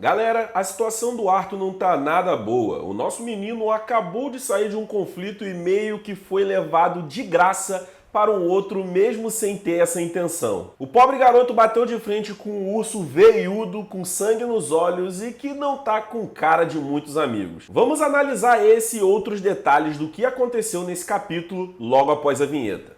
Galera, a situação do Arthur não tá nada boa. O nosso menino acabou de sair de um conflito e meio que foi levado de graça para um outro, mesmo sem ter essa intenção. O pobre garoto bateu de frente com um urso veiudo, com sangue nos olhos e que não tá com cara de muitos amigos. Vamos analisar esse e outros detalhes do que aconteceu nesse capítulo logo após a vinheta.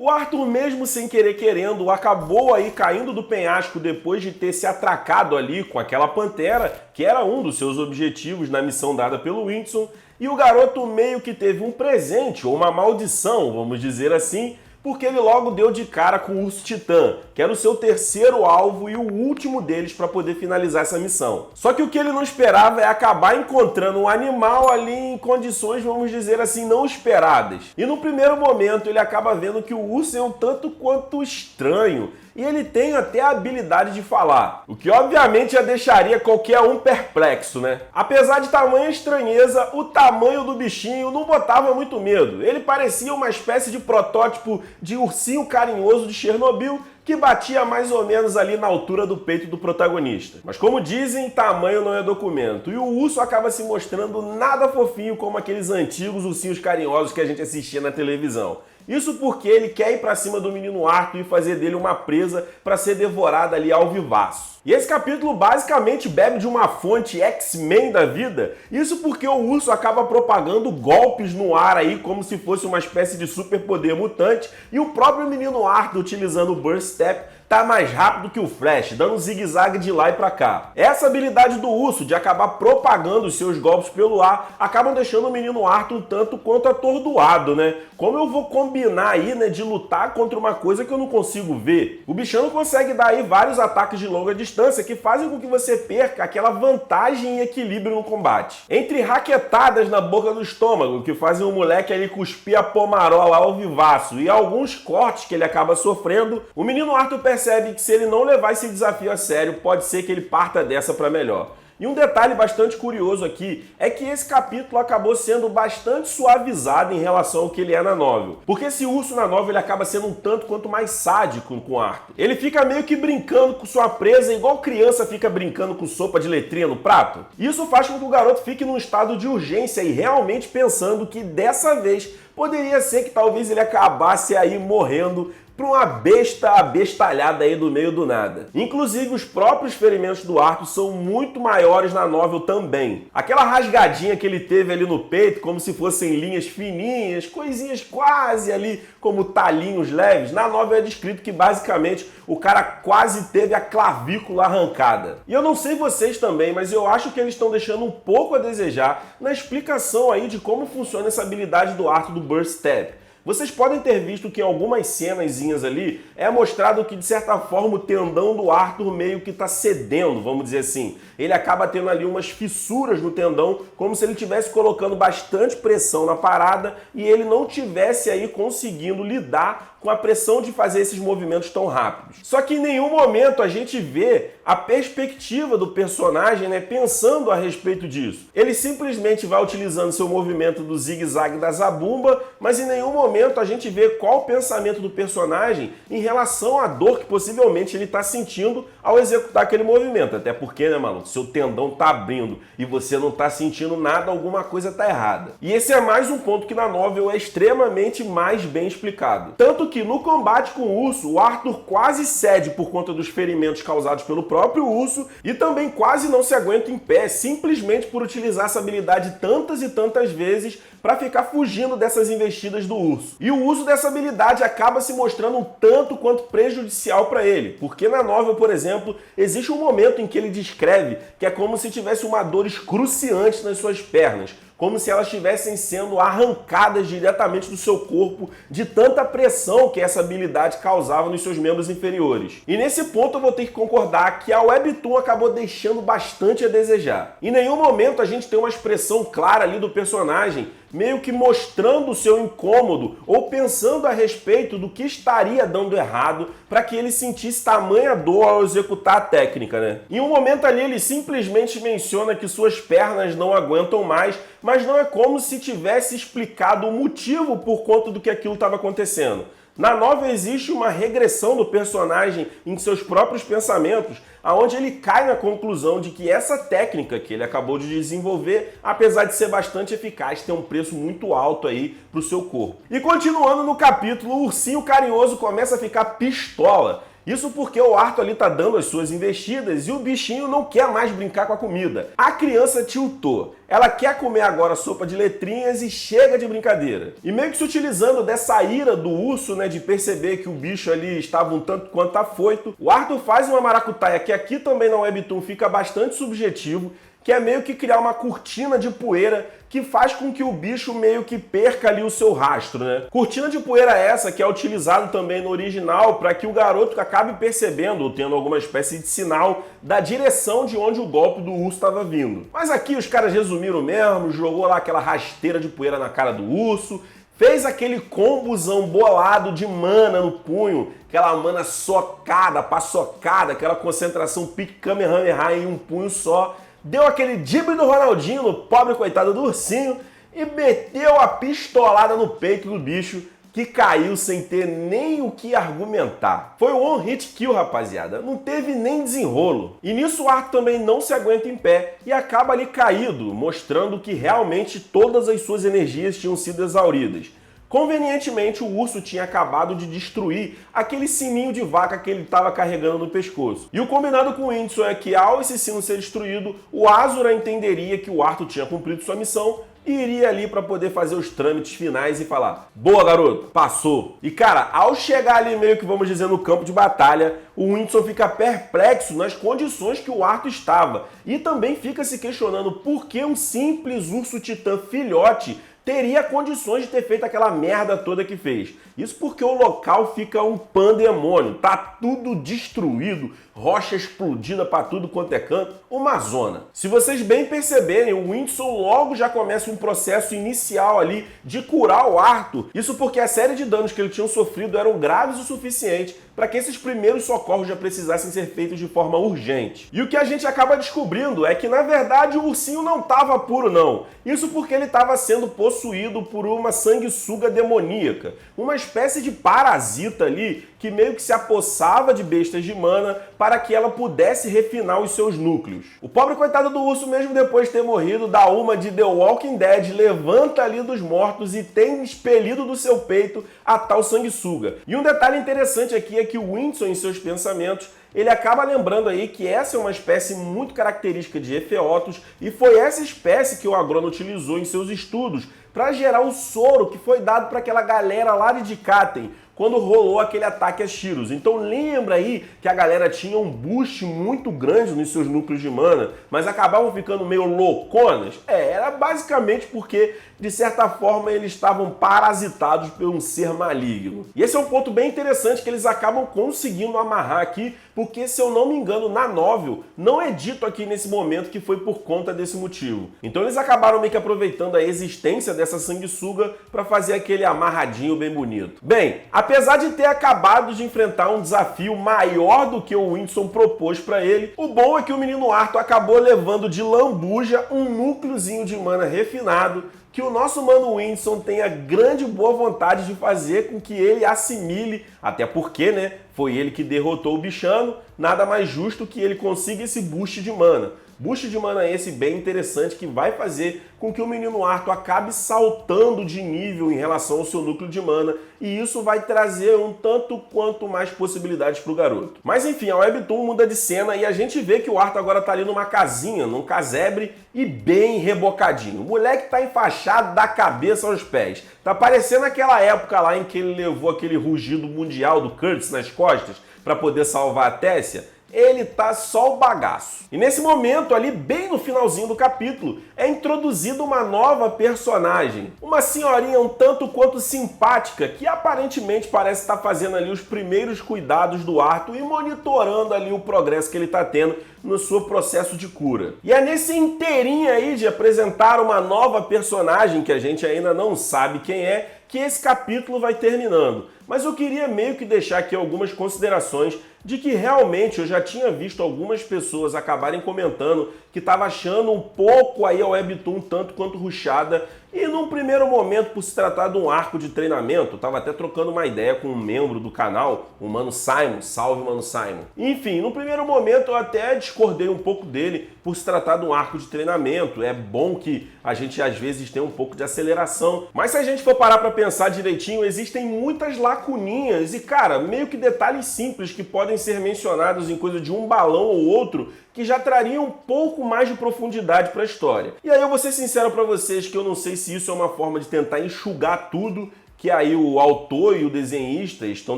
O Arthur, mesmo sem querer querendo, acabou aí caindo do penhasco depois de ter se atracado ali com aquela pantera, que era um dos seus objetivos na missão dada pelo Winston, e o garoto meio que teve um presente, ou uma maldição, vamos dizer assim, porque ele logo deu de cara com o urso titã, que era o seu terceiro alvo e o último deles para poder finalizar essa missão. Só que o que ele não esperava é acabar encontrando um animal ali em condições, vamos dizer assim, não esperadas. E no primeiro momento ele acaba vendo que o urso é um tanto quanto estranho, e ele tem até a habilidade de falar, o que obviamente já deixaria qualquer um perplexo, né? Apesar de tamanha estranheza, o tamanho do bichinho não botava muito medo. Ele parecia uma espécie de protótipo de ursinho carinhoso de Chernobyl, que batia mais ou menos ali na altura do peito do protagonista. Mas como dizem, tamanho não é documento. E o urso acaba se mostrando nada fofinho como aqueles antigos ursinhos carinhosos que a gente assistia na televisão. Isso porque ele quer ir pra cima do menino Arthur e fazer dele uma presa para ser devorada ali ao vivaço. E esse capítulo basicamente bebe de uma fonte X-Men da vida, isso porque o urso acaba propagando golpes no ar aí como se fosse uma espécie de superpoder mutante, e o próprio menino Arthur, utilizando o Burst Step, tá mais rápido que o Flash, dando um zigue-zague de lá e pra cá. Essa habilidade do urso de acabar propagando os seus golpes pelo ar acabam deixando o menino Arthur um tanto quanto atordoado, né? Como eu vou combinar aí, né, de lutar contra uma coisa que eu não consigo ver? O bichano consegue dar aí vários ataques de longa distância que fazem com que você perca aquela vantagem e equilíbrio no combate. Entre raquetadas na boca do estômago, que fazem o moleque ali cuspir a pomarola ao vivaço, e alguns cortes que ele acaba sofrendo, o menino Arthur percebe que se ele não levar esse desafio a sério, pode ser que ele parta dessa para melhor. E um detalhe bastante curioso aqui é que esse capítulo acabou sendo bastante suavizado em relação ao que ele é na novel. Porque esse urso na novel ele acaba sendo um tanto quanto mais sádico com Arthur. Ele fica meio que brincando com sua presa, igual criança fica brincando com sopa de letrinha no prato. Isso faz com que o garoto fique num estado de urgência e realmente pensando que dessa vez poderia ser que talvez ele acabasse aí morrendo para uma besta abestalhada aí do meio do nada. Inclusive, os próprios ferimentos do Arthur são muito maiores na novel também. Aquela rasgadinha que ele teve ali no peito, como se fossem linhas fininhas, coisinhas quase ali como talinhos leves, na novel é descrito que basicamente o cara quase teve a clavícula arrancada. E eu não sei vocês também, mas eu acho que eles estão deixando um pouco a desejar na explicação aí de como funciona essa habilidade do Arthur do Burst Step. Vocês podem ter visto que em algumas cenazinhas ali é mostrado que, de certa forma, o tendão do Arthur meio que está cedendo, vamos dizer assim. Ele acaba tendo ali umas fissuras no tendão, como se ele estivesse colocando bastante pressão na parada e ele não tivesse aí conseguindo lidar com a pressão de fazer esses movimentos tão rápidos. Só que em nenhum momento a gente vê a perspectiva do personagem, né, pensando a respeito disso. Ele simplesmente vai utilizando seu movimento do zigue-zague da zabumba, mas em nenhum momento a gente vê qual o pensamento do personagem em relação à dor que possivelmente ele está sentindo ao executar aquele movimento. Até porque, né, maluco, seu tendão tá abrindo e você não tá sentindo nada, alguma coisa tá errada. E esse é mais um ponto que na novel é extremamente mais bem explicado. Tanto que no combate com o urso, o Arthur quase cede por conta dos ferimentos causados pelo próprio urso e também quase não se aguenta em pé, simplesmente por utilizar essa habilidade tantas e tantas vezes para ficar fugindo dessas investidas do urso. E o uso dessa habilidade acaba se mostrando um tanto quanto prejudicial para ele, porque na novel, por exemplo, existe um momento em que ele descreve que é como se tivesse uma dor excruciante nas suas pernas, como se elas estivessem sendo arrancadas diretamente do seu corpo de tanta pressão que essa habilidade causava nos seus membros inferiores. E nesse ponto eu vou ter que concordar que a Webtoon acabou deixando bastante a desejar. Em nenhum momento a gente tem uma expressão clara ali do personagem meio que mostrando o seu incômodo ou pensando a respeito do que estaria dando errado para que ele sentisse tamanha dor ao executar a técnica, né? Em um momento ali ele simplesmente menciona que suas pernas não aguentam mais, mas não é como se tivesse explicado o motivo por conta do que aquilo estava acontecendo. Na nova existe uma regressão do personagem em seus próprios pensamentos, aonde ele cai na conclusão de que essa técnica que ele acabou de desenvolver, apesar de ser bastante eficaz, tem um preço muito alto aí pro seu corpo. E continuando no capítulo, o ursinho carinhoso começa a ficar pistola. Isso porque o Arthur ali tá dando as suas investidas e o bichinho não quer mais brincar com a comida. A criança tiltou. Ela quer comer agora sopa de letrinhas e chega de brincadeira. E meio que se utilizando dessa ira do urso, né, de perceber que o bicho ali estava um tanto quanto afoito, o Arthur faz uma maracutaia que aqui também na Webtoon fica bastante subjetivo, que é meio que criar uma cortina de poeira que faz com que o bicho meio que perca ali o seu rastro, né? Cortina de poeira essa que é utilizado também no original para que o garoto acabe percebendo ou tendo alguma espécie de sinal da direção de onde o golpe do urso estava vindo. Mas aqui os caras resumiram mesmo, jogou lá aquela rasteira de poeira na cara do urso, fez aquele combozão bolado de mana no punho, aquela mana socada, paçocada, aquela concentração pique Kamehameha em um punho só, deu aquele drible do Ronaldinho no pobre coitado do ursinho e meteu a pistolada no peito do bicho, que caiu sem ter nem o que argumentar. Foi um one hit kill, rapaziada. Não teve nem desenrolo. E nisso o Arthur também não se aguenta em pé e acaba ali caído, mostrando que realmente todas as suas energias tinham sido exauridas. Convenientemente, o urso tinha acabado de destruir aquele sininho de vaca que ele estava carregando no pescoço. E o combinado com o Whindersson é que, ao esse sino ser destruído, o Asura entenderia que o Arthur tinha cumprido sua missão e iria ali para poder fazer os trâmites finais e falar: boa, garoto, passou. E cara, ao chegar ali meio que, vamos dizer, no campo de batalha, o Whindersson fica perplexo nas condições que o Arthur estava e também fica se questionando por que um simples urso titã filhote teria condições de ter feito aquela merda toda que fez. Isso porque o local fica um pandemônio, tá tudo destruído, rocha explodida pra tudo quanto é canto, uma zona. Se vocês bem perceberem, o Whindersson logo já começa um processo inicial ali de curar o Arthur. Isso porque a série de danos que ele tinha sofrido eram graves o suficiente para que esses primeiros socorros já precisassem ser feitos de forma urgente. E o que a gente acaba descobrindo é que, na verdade, o ursinho não estava puro, não. Isso porque ele estava sendo possuído por uma sanguessuga demoníaca, uma espécie de parasita ali que meio que se apossava de bestas de mana para que ela pudesse refinar os seus núcleos. O pobre coitado do urso, mesmo depois de ter morrido, dá uma de The Walking Dead, levanta ali dos mortos e tem expelido do seu peito a tal sanguessuga. E um detalhe interessante aqui é que o Whindersson, em seus pensamentos, ele acaba lembrando aí que essa é uma espécie muito característica de Epheotos e foi essa espécie que o agrônomo utilizou em seus estudos para gerar o soro que foi dado para aquela galera lá de Dikaten, quando rolou aquele ataque a Shiros. Então lembra aí que a galera tinha um boost muito grande nos seus núcleos de mana, mas acabavam ficando meio louconas? Era basicamente porque, de certa forma, eles estavam parasitados por um ser maligno. E esse é um ponto bem interessante que eles acabam conseguindo amarrar aqui, porque, se eu não me engano, na novel, não é dito aqui nesse momento que foi por conta desse motivo. Então eles acabaram meio que aproveitando a existência dessa sanguessuga para fazer aquele amarradinho bem bonito. Bem, apesar de ter acabado de enfrentar um desafio maior do que o Whindersson propôs para ele, o bom é que o menino Arthur acabou levando de lambuja um núcleozinho de mana refinado que o nosso mano Whindersson tenha grande boa vontade de fazer com que ele assimile, até porque, né, foi ele que derrotou o bichano, nada mais justo que ele consiga esse boost de mana. Boost de mana esse bem interessante que vai fazer com que o menino Arthur acabe saltando de nível em relação ao seu núcleo de mana e isso vai trazer um tanto quanto mais possibilidades para o garoto. Mas enfim, a Webtoon muda de cena e a gente vê que o Arthur agora tá ali numa casinha, num casebre e bem rebocadinho. O moleque tá enfaixado da cabeça aos pés. Tá parecendo aquela época lá em que ele levou aquele rugido mundial do Curtis nas costas para poder salvar a Tessia. Ele tá só o bagaço. E nesse momento, ali bem no finalzinho do capítulo, é introduzida uma nova personagem. Uma senhorinha um tanto quanto simpática, que aparentemente parece estar fazendo ali os primeiros cuidados do Arthur e monitorando ali o progresso que ele tá tendo no seu processo de cura. E é nesse inteirinho aí de apresentar uma nova personagem, que a gente ainda não sabe quem é, que esse capítulo vai terminando. Mas eu queria meio que deixar aqui algumas considerações de que realmente eu já tinha visto algumas pessoas acabarem comentando que estava achando um pouco aí a Webtoon tanto quanto rushada, E num primeiro momento, por se tratar de um arco de treinamento, eu tava até trocando uma ideia com um membro do canal, o Mano Simon, salve Mano Simon. Enfim, no primeiro momento eu até discordei um pouco dele por se tratar de um arco de treinamento. É bom que a gente às vezes tenha um pouco de aceleração, mas se a gente for parar para pensar direitinho, existem muitas lacuninhas e, cara, meio que detalhes simples que podem ser mencionados em coisa de um balão ou outro que já trariam um pouco mais de profundidade para a história. E aí eu vou ser sincero para vocês que eu não sei se isso é uma forma de tentar enxugar tudo que aí o autor e o desenhista estão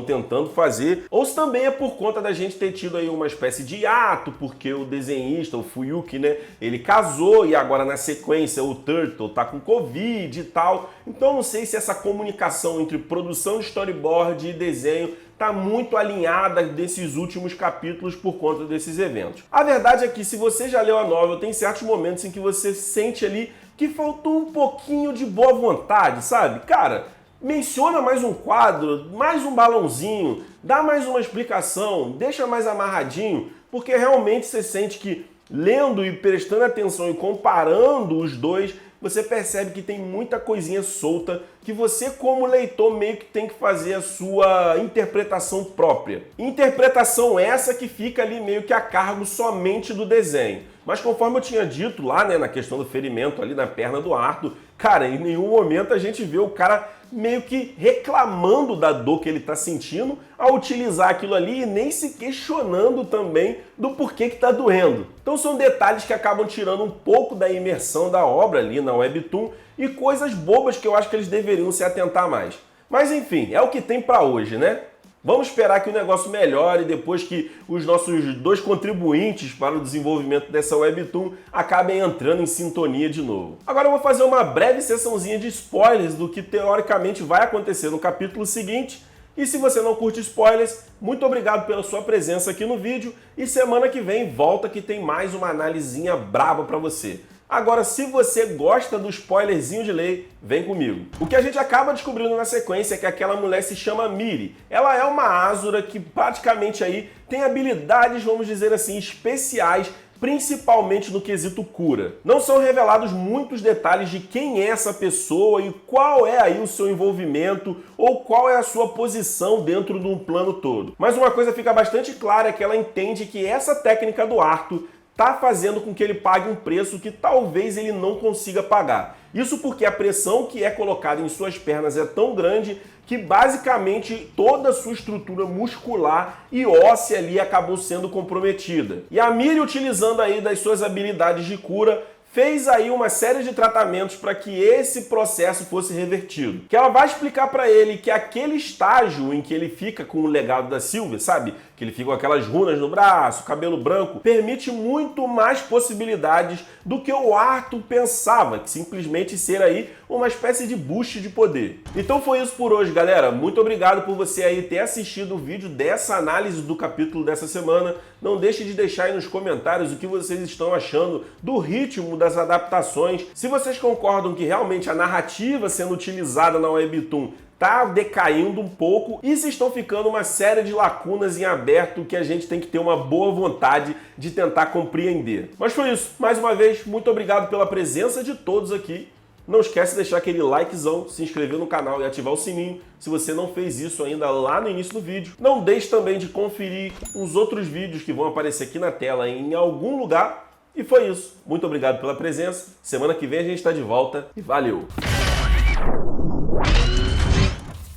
tentando fazer, ou se também é por conta da gente ter tido aí uma espécie de hiato, porque o desenhista, o Fuyuki, né, ele casou e agora na sequência o Turtle tá com Covid e tal. Então não sei se essa comunicação entre produção de storyboard e desenho tá muito alinhada desses últimos capítulos por conta desses eventos. A verdade é que se você já leu a novel, tem certos momentos em que você sente ali que faltou um pouquinho de boa vontade, sabe? Cara, menciona mais um quadro, mais um balãozinho, dá mais uma explicação, deixa mais amarradinho, porque realmente você sente que lendo e prestando atenção e comparando os dois, você percebe que tem muita coisinha solta que você, como leitor, meio que tem que fazer a sua interpretação própria. Interpretação essa que fica ali meio que a cargo somente do desenho. Mas conforme eu tinha dito lá, né, na questão do ferimento ali na perna do Arthur, cara, em nenhum momento a gente vê o cara meio que reclamando da dor que ele está sentindo ao utilizar aquilo ali e nem se questionando também do porquê que está doendo. Então são detalhes que acabam tirando um pouco da imersão da obra ali na Webtoon e coisas bobas que eu acho que eles deveriam se atentar mais. Mas enfim, é o que tem para hoje, né? Vamos esperar que o negócio melhore depois que os nossos dois contribuintes para o desenvolvimento dessa Webtoon acabem entrando em sintonia de novo. Agora eu vou fazer uma breve sessãozinha de spoilers do que teoricamente vai acontecer no capítulo seguinte. E se você não curte spoilers, muito obrigado pela sua presença aqui no vídeo e semana que vem volta que tem mais uma análisezinha braba para você. Agora, se você gosta do spoilerzinho de lei, vem comigo. O que a gente acaba descobrindo na sequência é que aquela mulher se chama Miri. Ela é uma Asura que praticamente aí tem habilidades, vamos dizer assim, especiais, principalmente no quesito cura. Não são revelados muitos detalhes de quem é essa pessoa e qual é aí o seu envolvimento ou qual é a sua posição dentro de um plano todo. Mas uma coisa fica bastante clara é que ela entende que essa técnica do Arthur está fazendo com que ele pague um preço que talvez ele não consiga pagar. Isso porque a pressão que é colocada em suas pernas é tão grande que basicamente toda a sua estrutura muscular e óssea ali acabou sendo comprometida. E a Miri, utilizando aí das suas habilidades de cura, fez aí uma série de tratamentos para que esse processo fosse revertido. Que ela vai explicar para ele que aquele estágio em que ele fica com o legado da Sylvia, sabe? Que ele fica com aquelas runas no braço, cabelo branco, permite muito mais possibilidades do que o Arthur pensava, que simplesmente ser aí uma espécie de boost de poder. Então foi isso por hoje, galera. Muito obrigado por você aí ter assistido o vídeo dessa análise do capítulo dessa semana. Não deixe de deixar aí nos comentários o que vocês estão achando do ritmo das adaptações. Se vocês concordam que realmente a narrativa sendo utilizada na Webtoon tá decaindo um pouco e se estão ficando uma série de lacunas em aberto que a gente tem que ter uma boa vontade de tentar compreender. Mas foi isso. Mais uma vez, muito obrigado pela presença de todos aqui. Não esquece de deixar aquele likezão, se inscrever no canal e ativar o sininho se você não fez isso ainda lá no início do vídeo. Não deixe também de conferir os outros vídeos que vão aparecer aqui na tela em algum lugar. E foi isso. Muito obrigado pela presença. Semana que vem a gente está de volta e valeu!